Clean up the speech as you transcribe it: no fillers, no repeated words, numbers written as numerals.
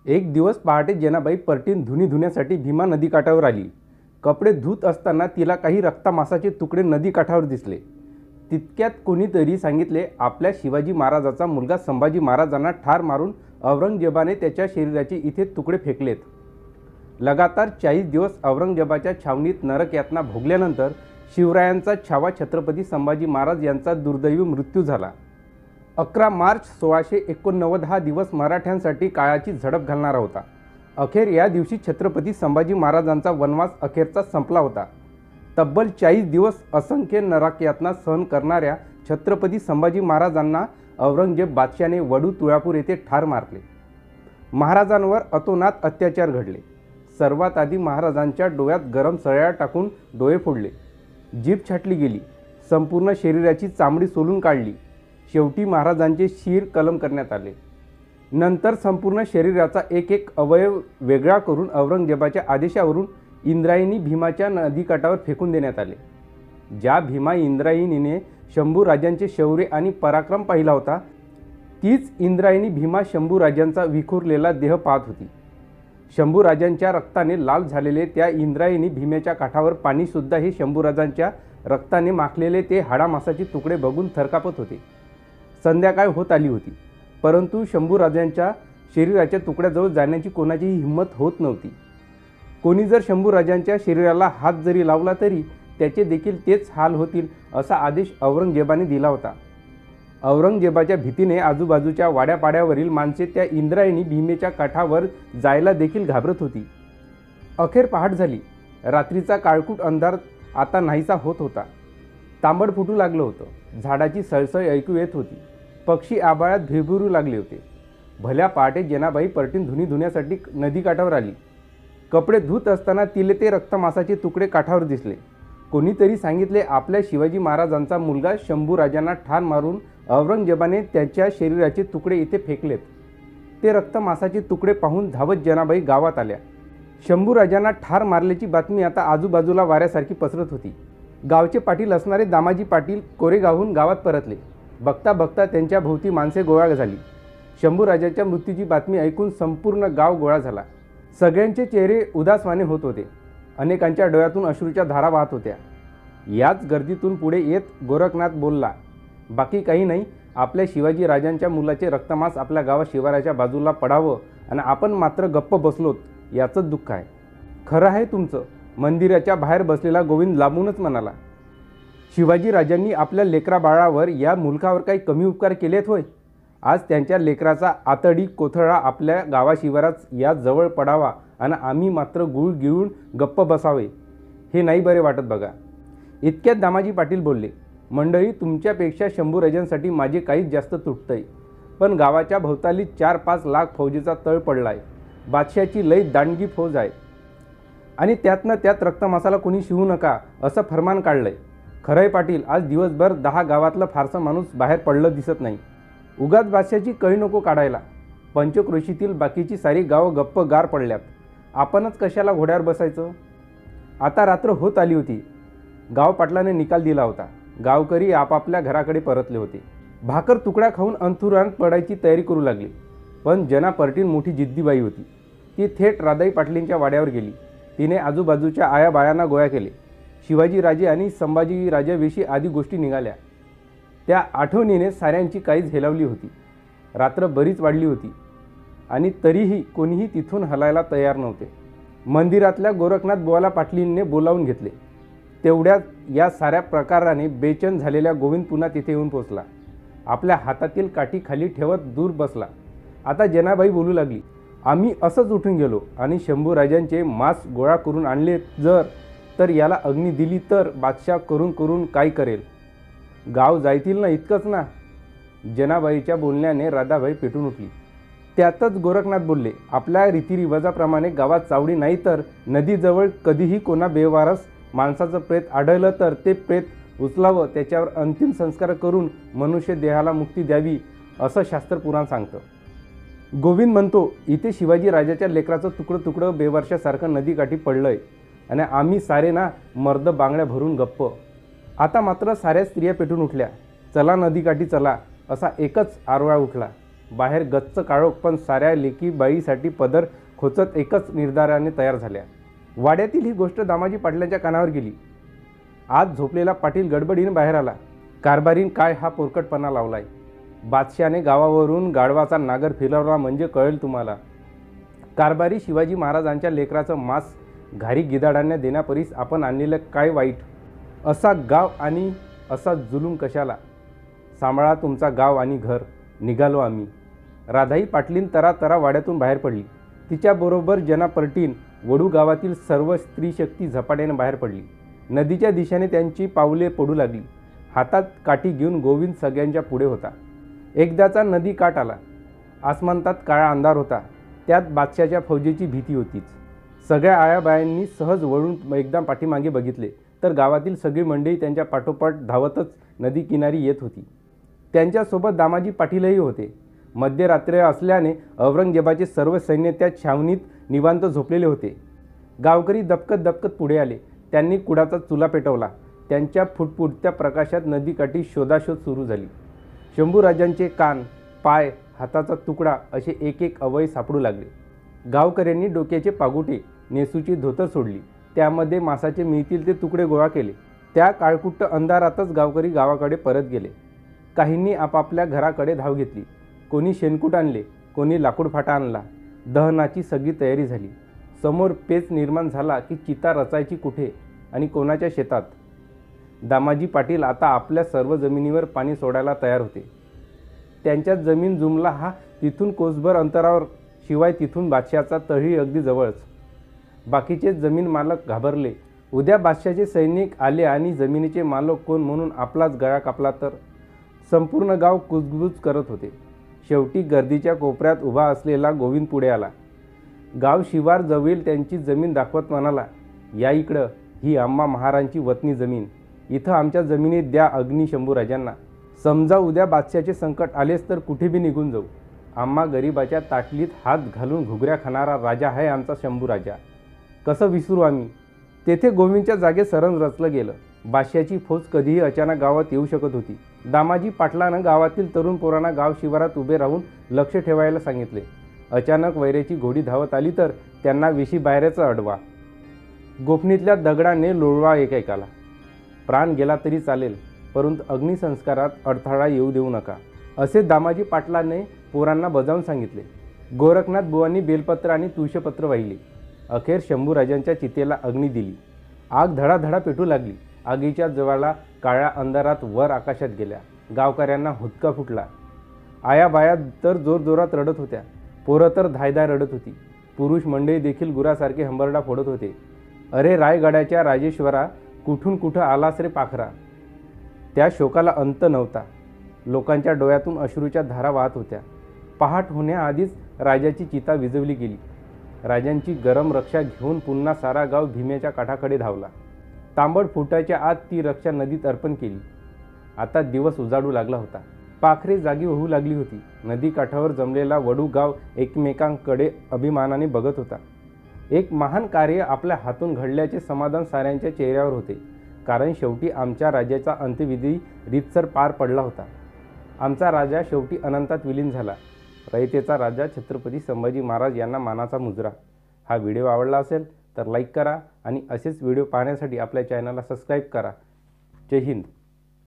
एक दिवस पहाटे जेनाबाई परतीन धुणी धुण्यासाठी भीमा नदीकाठावर आली. कपडे धुत असताना तिला काही रक्तामासाचे तुकडे नदीकाठावर दिसले. तितक्यात कोणीतरी सांगितले, आपल्या शिवाजी महाराजाचा मुलगा संभाजी महाराजांना ठार मारून औरंगजेबाने त्याच्या शरीराचे इथे तुकडे फेकलेत. लगातार 40 दिवस औरंगजेबाच्या छावणीत नरकयातना भोगल्यानंतर शिवरायांचा छावा छत्रपती संभाजी महाराज यांचा दुर्दैवी मृत्यू झाला. 11 मार्च 1689 हा दिवस मराठ्यांसाठी काळाची झडप घालणारा होता. अखेर या दिवशी छत्रपती संभाजी महाराजांचा वनवास अखेरचा संपला होता. तब्बल 40 दिवस असंख्य नरकयातना सहन करणाऱ्या छत्रपती संभाजी महाराजांना औरंगजेब बादशाने वडू तुळापूर येथे ठार मारले. महाराजांवर अतोनात अत्याचार घडले. सर्वात आधी महाराजांच्या डोळ्यात गरम सळ्या टाकून डोळे फोडले. जीभ छाटली गेली. संपूर्ण शरीराची चामडी सोलून काढली. शेवटी महाराजांचे शिर कलम करण्यात आले. नंतर संपूर्ण शरीराचा एक एक अवयव वेगळा करून औरंगजेबाच्या आदेशावरून इंद्रायणी भीमाच्या नदीकाठावर फेकून देण्यात आले. ज्या भीमा इंद्रायणीने शंभू राजांचे शौर्य आणि पराक्रम पाहिला होता, तीच इंद्रायणी भीमा शंभू राजांचा विखुरलेला देह पाहत होती. शंभू राजांच्या रक्ताने लाल झालेले त्या इंद्रायणी भीमेच्या काठावर पाणीसुद्धा हे शंभूराजांच्या रक्ताने माखलेले ते हाडामासाचे तुकडे बघून थरकापत होते. संध्याकाळ होत आली होती, परंतु शंभूराजांच्या शरीराच्या तुकड्याजवळ जाण्याची कोणाचीही हिंमत होत नव्हती. कोणी जर शंभूराजांच्या शरीराला हात जरी लावला तरी त्याचे देखील तेच हाल होतील असा आदेश औरंगजेबाने दिला होता. औरंगजेबाच्या भीतीने आजूबाजूच्या वाड्यापाड्यावरील माणसे त्या इंद्रायणी भीमेच्या काठावर जायला देखील घाबरत होती. अखेर पहाट झाली. रात्रीचा काळकूट अंधार आता नाहीसा होत होता. तांबड फुटू लागलं होतं. झाडाची सळसळ ऐकू येत होती. पक्षी आभाळात भिरभिरू लागले होते. भल्या पहाटे जेनाबाई परतीन धुणी धुण्यासाठी नदीकाठावर आली. कपडे धुत असताना तिले ते रक्तमासाचे तुकडे काठावर दिसले. कोणीतरी सांगितले, आपल्या शिवाजी महाराजांचा मुलगा शंभूराजांना ठार मारून औरंगजेबाने त्याच्या शरीराचे तुकडे इथे फेकलेत. ते रक्तमासाचे तुकडे पाहून धावत जेनाबाई गावात आल्या. शंभूराजांना ठार मारल्याची बातमी आता आजूबाजूला वाऱ्यासारखी पसरत होती. गावचे पाटील असणारे दामाजी पाटील कोरेगावहून गावात परतले. बघता बघता त्यांच्या भोवती माणसे गोळा झाली. शंभूराजांच्या मृत्यूची बातमी ऐकून संपूर्ण गाव गोळा झाला. सगळ्यांचे चेहरे उदासवाने होत होते. अनेकांच्या डोळ्यातून अश्रूच्या धारा वाहत होत्या. याच गर्दीतून पुढे येत गोरखनाथ बोलला, बाकी काही नाही, आपल्या शिवाजी राजांच्या मुलाचे रक्तमांस आपल्या गावात शिवाराच्या बाजूला पडावं आणि आपण मात्र गप्प बसलोत याचंच दुःख आहे. खरं आहे तुमचं, मंदिराच्या बाहेर बसलेला गोविंद लांबूनच म्हणाला. शिवाजी राजांनी आपल्या लेकरा बाळावर या मुलखावर काही कमी उपकार केलेत होय? आज त्यांच्या लेकराचा आतडी कोथळा आपल्या गावाशिवारात या जवळ पडावा आणि आम्ही मात्र गुळ गिळून गप्प बसावे, हे नाही बरे वाटत बघा. इतक्यात दामाजी पाटील बोलले, मंडळी, तुमच्यापेक्षा शंभूराजांसाठी माझे काहीच जास्त तुटतंय, पण गावाच्या भोवताली 4-5 लाख फौजेचा तळ पडलाय. बादशाची लई दांडगी फौज आहे आणि त्यातनं त्यात रक्तमासाला कोणी शिवू नका असं फरमान काढलंय. खरंय पाटील, आज दिवसभर 10 गावातलं फारसं माणूस बाहेर पडलं दिसत नाही. उगाच बादशाची कळी नको काढायला. पंचक्रोशीतील बाकीची सारी गावं गप्प गार पडल्यात. आपणच कशाला घोड्यावर बसायचं? आता रात्र होत आली होती. गाव पाटलाने निकाल दिला होता. गावकरी आपापल्या घराकडे परतले होते. भाकर तुकडा खाऊन अंथुरात पडायची तयारी करू लागली. पण जना परतीन मोठी जिद्दीबाई होती. ती थेट राधाई पाटलींच्या वाड्यावर गेली. तिने आजूबाजूच्या आया बायांना गोळा केले. शिवाजी राजे आणि संभाजी राजाविषयी आदी गोष्टी निघाल्या. त्या आठवणीने साऱ्यांची काहीच हेलावली होती. रात्र बरीच वाढली होती आणि तरीही कोणीही तिथून हलायला तयार नव्हते. मंदिरातल्या गोरखनाथ बुवाला पाटलींनी बोलावून घेतले. तेवढ्यात या साऱ्या प्रकाराने बेचैन झालेल्या गोविंद पुन्हा तिथे येऊन पोचला. आपल्या हातातील काठी खाली ठेवत दूर बसला. आता जेनाबाई बोलू लागली, आम्ही असंच उठून गेलो आणि शंभूराजांचे मांस गोळा करून आणले तर याला अग्नी दिली तर बादशाह करून करून काय करेल? गाव जायतील ना, इतकंच ना. जनाबाईच्या बोलण्याने राधाबाई पेटून उठली. त्यातच गोरखनाथ बोलले, आपल्या रीतिरिवाजाप्रमाणे गावात चावडी नाही तर नदीजवळ कधीही कोणा बेवारस माणसाचं प्रेत आढळलं तर ते प्रेत उचलावं, त्याच्यावर अंतिम संस्कार करून मनुष्य देहाला मुक्ती द्यावी असं शास्त्र पुराण सांगतं. गोविंद म्हणतो, इथे शिवाजी राजाच्या लेकराचं तुकडं तुकडं बेवर्षासारखं नदीकाठी पडलंय आणि आम्ही सारे ना मर्द बांगड्या भरून गप्प. आता मात्र साऱ्या स्त्रिया पेटून उठल्या. चला नदीकाठी चला असा एकच आरोळा उठला. बाहेर गच्च काळोख, पण साऱ्या लेकी बाईसाठी पदर खोचत एकच निर्धाराने तयार झाल्या. वाड्यातील ही गोष्ट दामाजी पाटलांच्या कानावर गेली. आज झोपलेला पाटील गडबडीने बाहेर आला. कारभारीन काय हा पोरकटपणा लावलाय? बादशाने गावावरून गाढवाचा नागर फिरवला म्हणजे कळेल तुम्हाला. कारभारी शिवाजी महाराजांच्या लेकराचं मांस घारी गिधाडांना देण्यापरीस आपण आणलेलं काय वाईट? असा गाव आणि असा जुलूम कशाला? सांभाळा तुमचा गाव आणि घर. निघालो आम्ही. राधाई पाटलीन तरा वाड्यातून बाहेर पडली. तिच्याबरोबर जना परटीन, वडू गावातील सर्व स्त्रीशक्ती झपाट्याने बाहेर पडली. नदीच्या दिशेने त्यांची पावले पडू लागली. हातात काठी घेऊन गोविंद सगळ्यांच्या पुढे होता. एकदाचा नदी काठ आला. आसमंतात काळा अंधार होता. त्यात बादशाच्या फौजेची भीती होतीच. सगळ्या आयाबायांनी सहज वळून एकदा पाठीमागे बघितले तर गावातील सगळी मंडळी त्यांच्या पाठोपाठ धावतच नदी किनारी येत होती. त्यांच्यासोबत दामाजी पाटीलही होते. मध्यरात्र असल्याने औरंगजेबाचे सर्व सैन्य त्या छावणीत निवांत झोपलेले होते. गावकरी दबकत पुढे आले. त्यांनी कुडाचा चुला पेटवला. त्यांच्या फुटफुटत्या प्रकाशात नदीकाठी शोधाशोध सुरू झाली. शंभूराजांचे कान, पाय, हाताचा तुकडा असे एक एक अवयव सापडू लागले. गावकऱ्यांनी डोक्याचे पागोटे, नेसूची धोतर सोडली. त्यामध्ये मांसाचे मिळतील ते तुकडे गोळा केले. त्या काळकुट्ट अंधारातच गावकरी गावाकडे परत गेले. काहींनी आपापल्या घराकडे धाव घेतली. कोणी शेणकूट आणले, कोणी लाकूड फाटा आणला. दहनाची सगळी तयारी झाली. समोर पेच निर्माण झाला की चिता रचायची कुठे आणि कोणाच्या शेतात? दामाजी पाटील आता आपल्या सर्व जमिनीवर पाणी सोडायला तयार होते. त्यांच्या जमीन जुमला हा तिथून कोसभर अंतरावर, शिवाय तिथून बादशाचा तळही अगदी जवळच. बाकीचे जमीन मालक घाबरले. उद्या बादशाचे सैनिक आले आणि जमिनीचे मालक कोण म्हणून आपलाच गळा कापला तर? संपूर्ण गाव कुजबुज करत होते. शेवटी गर्दीच्या कोपऱ्यात उभा असलेला गोविंद पुढे आला. गाव शिवार जवळ त्यांची जमीन दाखवत म्हणाला, या इकडं, ही आम्हा महारांची वतनी जमीन. इथं आमच्या जमिनीत द्या अग्नी शंभूराजांना. समजा उद्या बादशाचे संकट आलेच तर कुठे बी निघून जाऊ. आम्हा गरिबाच्या ताटलीत हात घालून घुगऱ्या खाणारा राजा आहे आमचा शंभूराजा. कसं विसरू आम्ही? तेथे गोविंदच्या जागे सरण रचलं गेलं. बादशाची फौज कधीही अचानक गावात येऊ शकत होती. दामाजी पाटलानं गावातील तरुण पोरांना गाव शिवारात उभे राहून लक्ष ठेवायला सांगितले. अचानक वैऱ्याची घोडी धावत आली तर त्यांना विशी बाहेरचा अडवा. गोफणीतल्या दगडाने लोळवा एकेकाला. प्राण गेला तरी चालेल, परंतु अग्निसंस्कारात अडथळा येऊ देऊ नका, असे दामाजी पाटलाने पोरांना बजावून सांगितले. गोरखनाथ बुवांनी बेलपत्र आणि तुळशीपत्र वाहिली. अखेर शंभूराजांच्या चितेला अग्नी दिली. आग धडाधडा पेटू लागली. आगीच्या ज्वाळा काळ्या अंधारात वर आकाशात गेल्या. गावकऱ्यांना हुदका फुटला. आयाबाया तर जोरजोरात रडत होत्या. पोरं तर धायधाय रडत होती. पुरुष मंडळी देखील गुरासारखे हंबरडा फोडत होते. अरे रायगडाच्या राजेश्वरा, कुठून कुठं आलास रे पाखरा? त्या शोकाला अंत नव्हता. लोकांच्या डोळ्यातून अश्रूच्या धारा वाहत होत्या. पहाट होण्याआधीच राजाची चिता विझवली गेली. राजांची गरम रक्षा घेऊन पुन्हा सारा गाव भीमेच्या काठाकडे धावला. तांबड फुटायच्या आत ती रक्षा नदीत अर्पण केली. आता दिवस उजाडू लागला होता. पाखरे जागी होऊ लागली होती. नदी काठावर जमलेला वडू गाव एकमेकांकडे अभिमानाने बघत होता. एक महान कार्य आपल्या हातून घडल्याचे समाधान साऱ्यांच्या चेहऱ्यावर होते. कारण शेवटी आमच्या राजाचा अंत्यविधी रीतसर पार पडला होता. आमचा राजा शेवटी अनंतात विलीन झाला. रयतेचा राजा छत्रपती संभाजी महाराज यांना मानाचा मुजरा. हा व्हिडिओ आवडला असेल तर लाईक करा आणि असेच व्हिडिओ पाहण्यासाठी आपल्या चॅनलला सबस्क्राईब करा. जय हिंद.